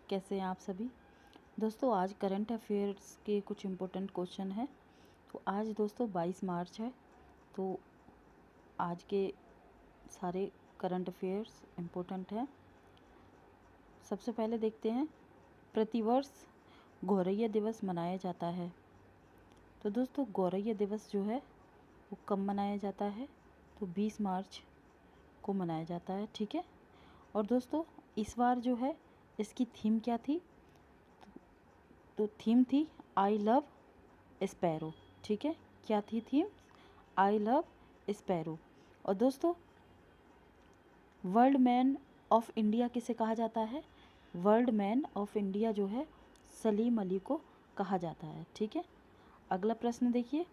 कैसे हैं आप सभी दोस्तों। आज करंट अफेयर्स के कुछ इम्पोर्टेंट क्वेश्चन हैं। तो आज दोस्तों 22 मार्च है। तो आज के सारे करंट अफेयर्स इम्पोर्टेंट हैं। सबसे पहले देखते हैं, प्रतिवर्ष गौरैया दिवस मनाया जाता है। तो दोस्तों गौरैया दिवस जो है वो कब मनाया जाता है? तो 20 मार्च को मनाया जाता है, ठीक है। और दोस्तों इस बार जो है इसकी थीम क्या थी? तो थीम थी आई लव स्पैरो, ठीक है। क्या थी थीम? I love sparrow. और दोस्तों वर्ल्ड मैन ऑफ इंडिया किसे कहा जाता है? वर्ल्ड मैन ऑफ इंडिया जो है सलीम अली को कहा जाता है, ठीक है। अगला प्रश्न देखिए,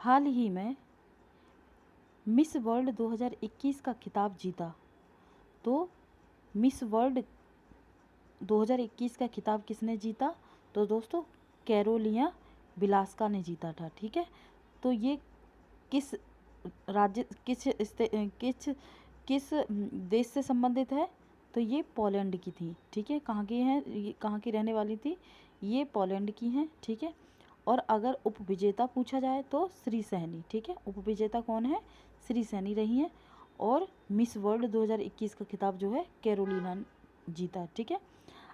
हाल ही में मिस वर्ल्ड 2021 का खिताब जीता। तो मिस वर्ल्ड 2021 का खिताब किसने जीता? तो दोस्तों कैरोलिना बिलास्का ने जीता था, ठीक है। तो ये किस राज्य किस देश से संबंधित है? तो ये पोलैंड की थी, ठीक है। कहाँ की हैं? ये कहाँ की रहने वाली थी? ये पोलैंड की हैं, ठीक है। और अगर उपविजेता पूछा जाए तो श्री सैनी, ठीक है। उपविजेता कौन है? श्री सैनी रही हैं। और मिस वर्ल्ड 2021 का खिताब जो है कैरोलिना जीता, ठीक है।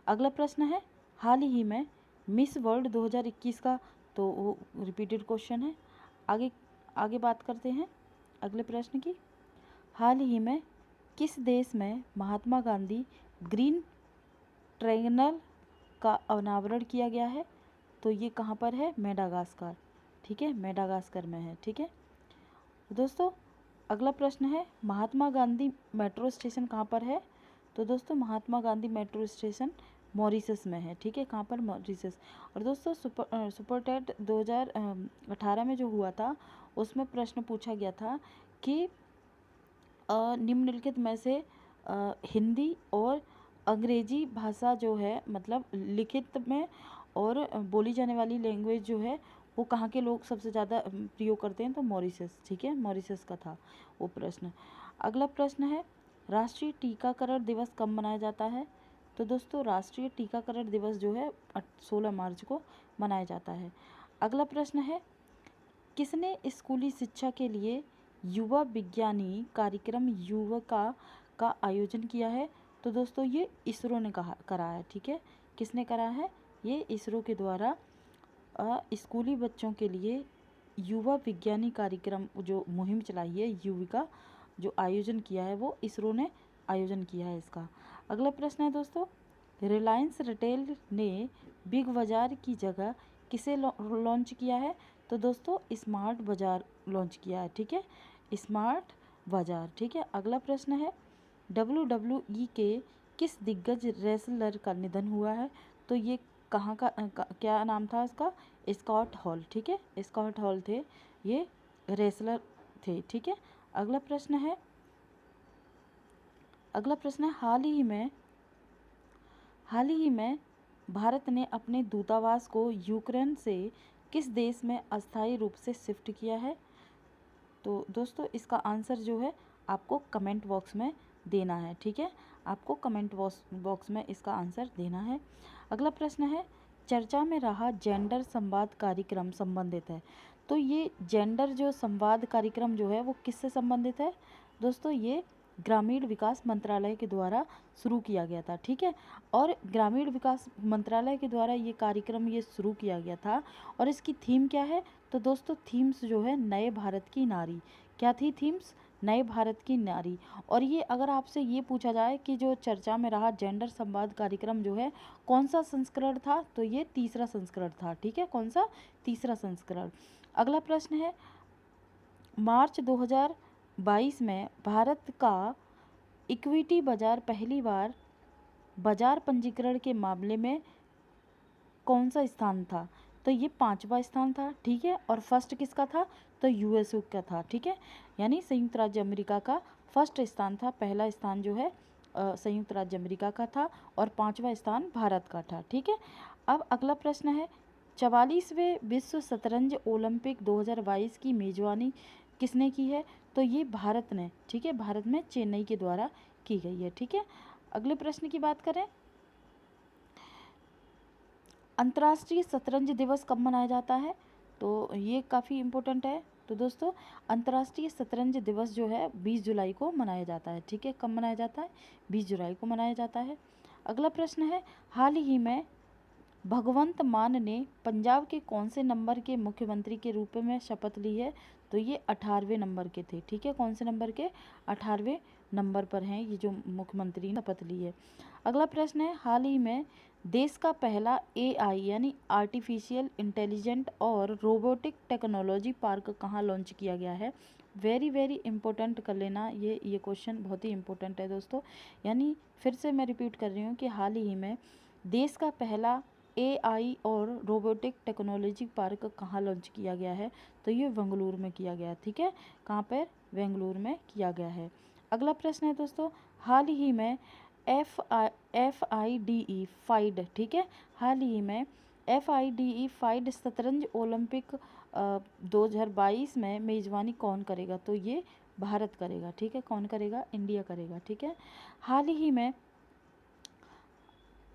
अगला प्रश्न है, हाल ही में मिस वर्ल्ड 2021 का, तो वो रिपीटेड क्वेश्चन है। आगे आगे बात करते हैं अगले प्रश्न की। हाल ही में किस देश में महात्मा गांधी ग्रीन ट्रायंगल का अनावरण किया गया है? तो ये कहाँ पर है? मेडागास्कर, ठीक है। मेडागास्कर में है, ठीक है। दोस्तों अगला प्रश्न है, महात्मा गांधी मेट्रो स्टेशन कहाँ पर है? तो दोस्तों Mahatma Gandhi metro station Mauritius में है, ठीक है। कहाँ पर? मॉरिशस। और दोस्तों सुपर टेट 2018 में जो हुआ था उसमें प्रश्न पूछा गया था कि निम्नलिखित में से हिंदी और अंग्रेजी भाषा जो है, मतलब लिखित में और बोली जाने वाली लैंग्वेज जो है वो कहाँ के लोग सबसे ज़्यादा प्रयोग करते हैं? तो मॉरिशस, ठीक है। मॉरिशस का था वो प्रश्न। अगला प्रश्न है, राष्ट्रीय टीकाकरण दिवस कब मनाया जाता है? तो दोस्तों राष्ट्रीय टीकाकरण दिवस जो है 16 मार्च को मनाया जाता है। अगला प्रश्न है, किसने स्कूली शिक्षा के लिए युवा विज्ञानी कार्यक्रम युविका का आयोजन किया है? तो दोस्तों ये इसरो ने करा है, ठीक है। किसने करा है? ये इसरो के द्वारा स्कूली बच्चों के लिए युवा विज्ञानी कार्यक्रम जो मुहिम चलाई है युविका, जो आयोजन किया है वो इसरो ने आयोजन किया है इसका। अगला प्रश्न है दोस्तों, रिलायंस रिटेल ने बिग बाज़ार की जगह किसे लॉन्च किया है? तो दोस्तों स्मार्ट बाज़ार लॉन्च किया है, ठीक है। स्मार्ट बाज़ार, ठीक है। अगला प्रश्न है, WWE के किस दिग्गज रेसलर का निधन हुआ है? तो ये कहाँ का, क्या नाम था इसका? स्कॉट हॉल, ठीक है। स्कॉट हॉल थे ये रेसलर थे, ठीक है। अगला प्रश्न है, हाल ही में भारत ने अपने दूतावास को यूक्रेन से किस देश में अस्थायी रूप से शिफ्ट किया है? तो दोस्तों इसका आंसर जो है आपको कमेंट बॉक्स में देना है, ठीक है। आपको कमेंट बॉक्स में इसका आंसर देना है। अगला प्रश्न है, चर्चा में रहा जेंडर संवाद कार्यक्रम संबंधित है। तो ये जेंडर जो संवाद कार्यक्रम जो है वो किससे संबंधित है? दोस्तों ये ग्रामीण विकास मंत्रालय के द्वारा शुरू किया गया था, ठीक है। और ग्रामीण विकास मंत्रालय के द्वारा ये कार्यक्रम ये शुरू किया गया था। और इसकी थीम क्या है? तो दोस्तों थीम्स जो है नए भारत की नारी। क्या थी थीम्स? नए भारत की नारी। और ये अगर आपसे ये पूछा जाए कि जो चर्चा में रहा जेंडर संवाद कार्यक्रम जो है कौन सा संस्करण था? तो ये तीसरा संस्करण था, ठीक है। कौन सा? तीसरा संस्करण। अगला प्रश्न है, मार्च 2022 में भारत का इक्विटी बाजार पहली बार बाजार पंजीकरण के मामले में कौन सा स्थान था? तो ये 5वां स्थान था, ठीक है। और फर्स्ट किसका था? तो यूएसए का था, ठीक है। यानी संयुक्त राज्य अमेरिका का फर्स्ट स्थान था। पहला स्थान जो है संयुक्त राज्य अमेरिका का था और 5वां स्थान भारत का था, ठीक है। अब अगला प्रश्न है, 44वें विश्व शतरंज ओलंपिक 2022 की मेजबानी किसने की है? तो ये भारत ने, ठीक है। भारत में चेन्नई के द्वारा की गई है, ठीक है। अगले प्रश्न की बात करें, अंतर्राष्ट्रीय शतरंज दिवस कब मनाया जाता है? तो ये काफ़ी इम्पोर्टेंट है। तो दोस्तों अंतर्राष्ट्रीय शतरंज दिवस जो है 20 जुलाई को मनाया जाता है। ठीक है, कब मनाया जाता है? 20 जुलाई को मनाया जाता है। अगला प्रश्न है, हाल ही में भगवंत मान ने पंजाब के कौन से नंबर के मुख्यमंत्री के रूप में शपथ ली है? तो ये 18वें नंबर के थे। ठीक है, कौन से नंबर के? 18वें नंबर पर हैं ये जो मुख्यमंत्री ने शपथ ली है। अगला प्रश्न है, हाल ही में देश का पहला AI यानी आर्टिफिशियल इंटेलिजेंट और रोबोटिक टेक्नोलॉजी पार्क कहाँ लॉन्च किया गया है? वेरी इंपॉर्टेंट कर लेना, ये क्वेश्चन बहुत ही इंपॉर्टेंट है दोस्तों। यानी फिर से मैं रिपीट कर रही हूँ कि हाल ही में देश का पहला AI और रोबोटिक टेक्नोलॉजी पार्क कहाँ लॉन्च किया गया है? तो ये बेंगलुरु में किया गया। ठीक है, कहाँ पर? बेंगलुरु में किया गया है। अगला प्रश्न है दोस्तों, हाल ही में FIDE फाइड, ठीक है, हाल ही में FIDE फाइड शतरंज ओलंपिक 2022 में मेज़बानी कौन करेगा? तो ये भारत करेगा। ठीक है, कौन करेगा? इंडिया करेगा। ठीक है, हाल ही में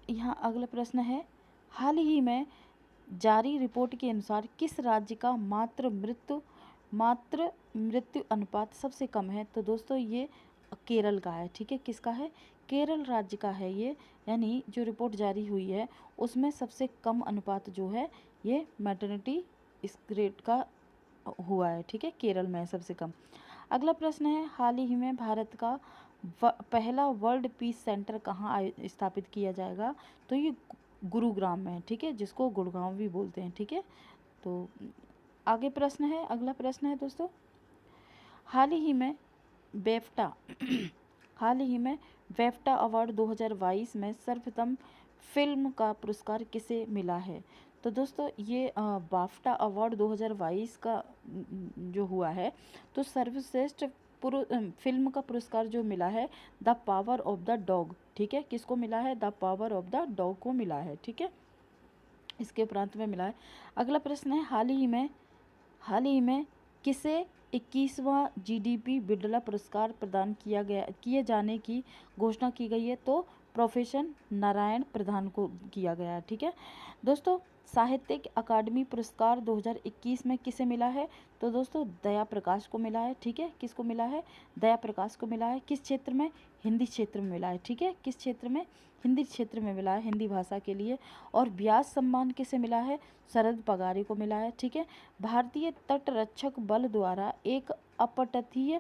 यहाँ अगला प्रश्न है, हाल ही में जारी रिपोर्ट के अनुसार किस राज्य का मातृ मृत्यु अनुपात सबसे कम है? तो दोस्तों ये केरल का है। ठीक है, किसका है? केरल राज्य का है ये। यानी जो रिपोर्ट जारी हुई है उसमें सबसे कम अनुपात जो है ये मैटरनिटी इस रेट का हुआ है। ठीक है, केरल में है सबसे कम। अगला प्रश्न है, हाल ही में भारत का पहला वर्ल्ड पीस सेंटर कहाँ स्थापित किया जाएगा? तो ये गुरुग्राम में है। ठीक है, जिसको गुड़गांव भी बोलते हैं। ठीक है, तो आगे प्रश्न है, अगला प्रश्न है दोस्तों, हाल ही में बेफ्टा हाल ही में बेफ्टा अवार्ड 2022 में सर्वोत्तम फिल्म का पुरस्कार किसे मिला है? तो दोस्तों ये बाफ्टा अवार्ड 2022 का जो हुआ है, तो सर्वश्रेष्ठ फिल्म का पुरस्कार जो मिला है the power of the dog. ठीक है, किसको मिला है? The power of the dog को मिला है। ठीक है, इसके उपरांत में मिला है। अगला प्रश्न है, हाल ही में किसे 21वां GDP बिरला पुरस्कार प्रदान किए जाने की घोषणा की गई है? तो प्रोफेसर नारायण प्रधान को किया गया है। ठीक है दोस्तों, साहित्यिक अकादमी पुरस्कार 2021 में किसे मिला है? तो दोस्तों दया प्रकाश को मिला है। ठीक है, किसको मिला है? दया प्रकाश को मिला है। किस क्षेत्र में? हिंदी क्षेत्र में मिला है। ठीक है, किस क्षेत्र में? हिंदी क्षेत्र में मिला है, हिंदी भाषा के लिए। और व्यास सम्मान किसे मिला है? शरद पगारी को मिला है। ठीक है, भारतीय तटरक्षक बल द्वारा एक अपतटीय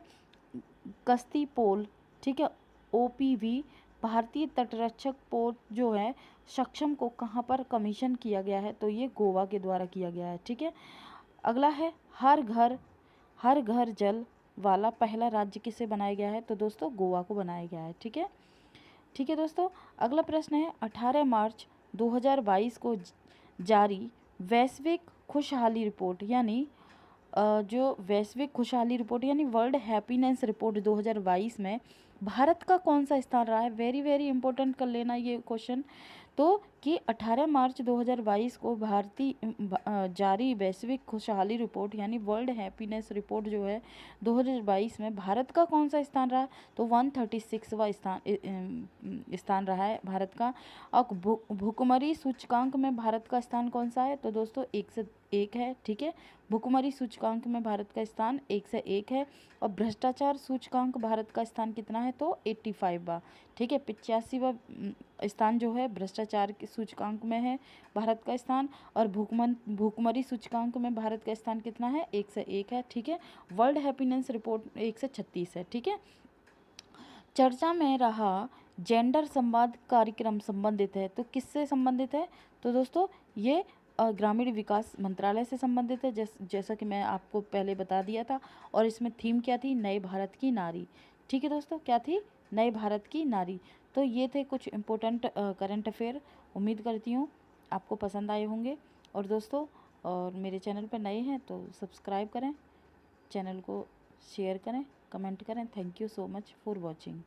कश्ती पोल, ठीक है, OPV भारतीय तटरक्षक पोल जो है सक्षम को कहाँ पर कमीशन किया गया है? तो ये गोवा के द्वारा किया गया है। ठीक है, अगला है, हर घर जल वाला पहला राज्य किसे बनाया गया है? तो दोस्तों गोवा को बनाया गया है। ठीक है दोस्तों, अगला प्रश्न है, 18 मार्च 2022 को जारी वैश्विक खुशहाली रिपोर्ट यानी जो वैश्विक खुशहाली रिपोर्ट यानी वर्ल्ड हैप्पीनेस रिपोर्ट 2022 में भारत का कौन सा स्थान रहा है? वेरी इंपॉर्टेंट कर लेना ये क्वेश्चन। तो कि 18 मार्च 2022 को जारी वैश्विक खुशहाली रिपोर्ट यानी वर्ल्ड हैप्पीनेस रिपोर्ट जो है 2022 में भारत का कौन सा स्थान रहा? तो 136वां स्थान रहा है भारत का। और भुखमरी सूचकांक में भारत का स्थान कौन सा है? तो दोस्तों 1 से 1 है। ठीक है, भुखमरी सूचकांक में भारत का स्थान 1 से 1 है। और भ्रष्टाचार सूचकांक भारत का स्थान कितना है? तो 85वां। ठीक है, 85वां स्थान जो है भ्रष्टाचार के सूचकांक में है भारत का स्थान। और भुखमरी सूचकांक में भारत का स्थान कितना है? 1 से 1 है। ठीक है, वर्ल्ड हैप्पीनेस रिपोर्ट 1 से 36 है। ठीक है, चर्चा में रहा जेंडर संवाद कार्यक्रम संबंधित है, तो किससे संबंधित है? तो दोस्तों ये ग्रामीण विकास मंत्रालय से संबंधित है, जैसा कि मैं आपको पहले बता दिया था। और इसमें थीम क्या थी? नए भारत की नारी। ठीक है दोस्तों, क्या थी? नए भारत की नारी। तो ये थे कुछ इम्पोर्टेंट करंट अफेयर। उम्मीद करती हूँ आपको पसंद आए होंगे। और दोस्तों और मेरे चैनल पर नए हैं तो सब्सक्राइब करें, चैनल को शेयर करें, कमेंट करें। Thank you so much for watching.